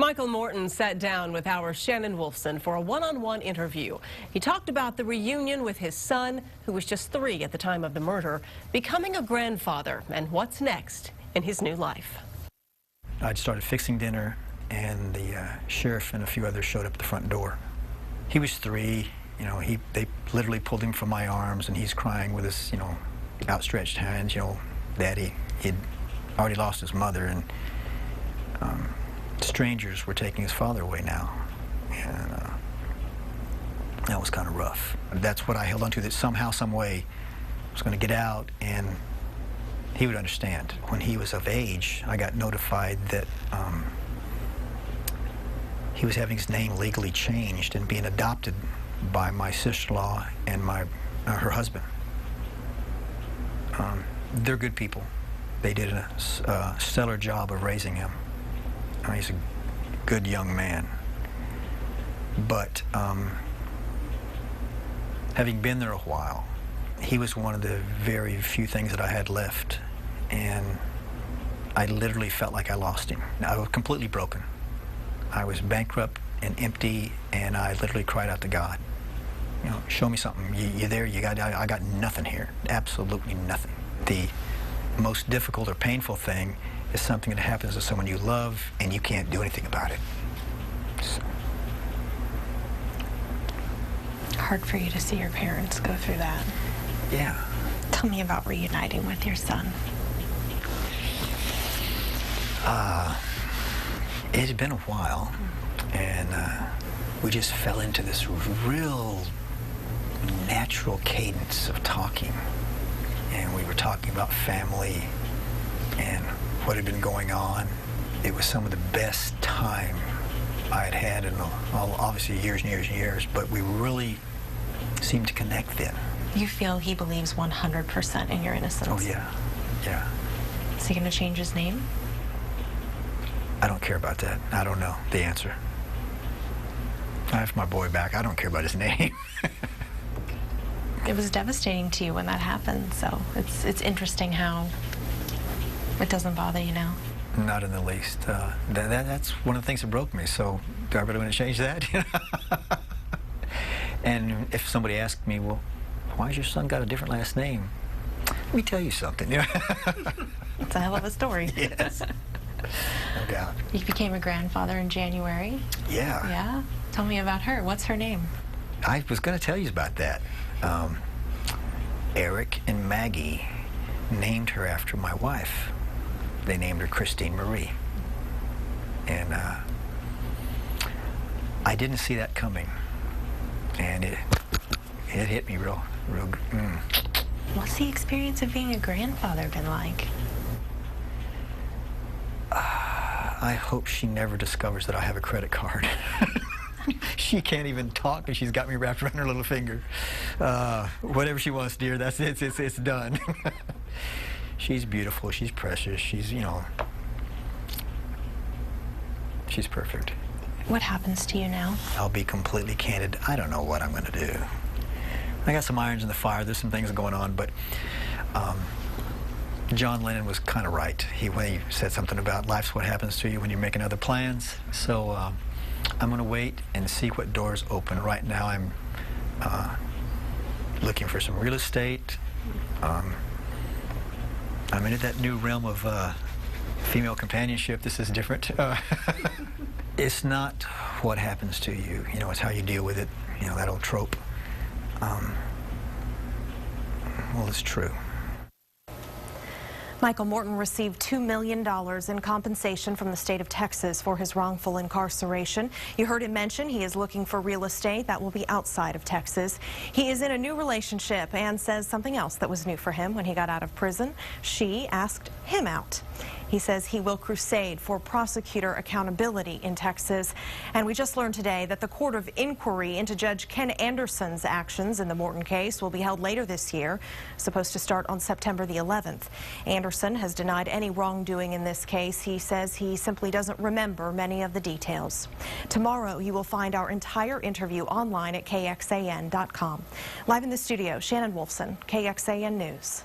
Michael Morton sat down with our Shannon Wolfson for a one-on-one interview. He talked about the reunion with his son, who was just 3 at the time of the murder, becoming a grandfather, and what's next in his new life. I'd started fixing dinner, and the sheriff and a few others showed up at the front door. He was 3, they literally pulled him from my arms, and he's crying with his, outstretched hands, Daddy. He'd already lost his mother, and strangers were taking his father away now, and that was kind of rough. That's what I held on to, that somehow, some way, I was going to get out, and he would understand. When he was of age, I got notified that he was having his name legally changed and being adopted by my sister-in-law and her husband. They're good people. They did a stellar job of raising him. He's a good young man. But having been there a while, he was one of the very few things that I had left, and I literally felt like I lost him. I was completely broken. I was bankrupt and empty, and I literally cried out to God. Show me something. You there? I got nothing here. Absolutely nothing. The most difficult or painful thing is something that happens to someone you love, and you can't do anything about it. So. Hard for you to see your parents go through that. Yeah. Tell me about reuniting with your son. It had been a while, and we just fell into this real natural cadence of talking. And we were talking about family and what had been going on. It was some of the best time I had had in obviously years and years and years, but we really seemed to connect then. You feel he believes 100% in your innocence? Oh, yeah. Yeah. Is he going to change his name? I don't care about that. I don't know the answer. I have my boy back. I don't care about his name. It was devastating to you when that happened, so it's interesting how it doesn't bother you now. Not in the least. That's one of the things that broke me, so do I really want to change that? And if somebody asked me, well, why's your son got a different last name? Let me tell you something. It's a hell of a story. Yes. No doubt. You became a grandfather in January. Yeah. Yeah? Tell me about her. What's her name? I was going to tell you about that. Eric and Maggie named her after my wife. They named her Christine Marie. And I didn't see that coming. And it hit me real good. What's the experience of being a grandfather been like? I hope she never discovers that I have a credit card. She can't even talk, and she's got me wrapped around her little finger. Whatever she wants, dear, that's it. It's done. She's beautiful. She's precious. She's, she's perfect. What happens to you now? I'll be completely candid. I don't know what I'm going to do. I got some irons in the fire. There's some things going on, but John Lennon was kind of right. When he said something about life's what happens to you when you're making other plans. So I'm going to wait and see what doors open. Right now I'm looking for some real estate. I'm into that new realm of female companionship. This is different. It's not what happens to you. It's how you deal with it. That old trope. Well, it's true. Michael Morton received $2 million in compensation from the state of Texas for his wrongful incarceration. You heard him mention he is looking for real estate that will be outside of Texas. He is in a new relationship and says something else that was new for him when he got out of prison. She asked him out. He says he will crusade for prosecutor accountability in Texas. And we just learned today that the court of inquiry into Judge Ken Anderson's actions in the Morton case will be held later this year, supposed to start on September the 11th. Anderson has denied any wrongdoing in this case. He says he simply doesn't remember many of the details. Tomorrow, you will find our entire interview online at KXAN.com. Live in the studio, Shannon Wolfson, KXAN News.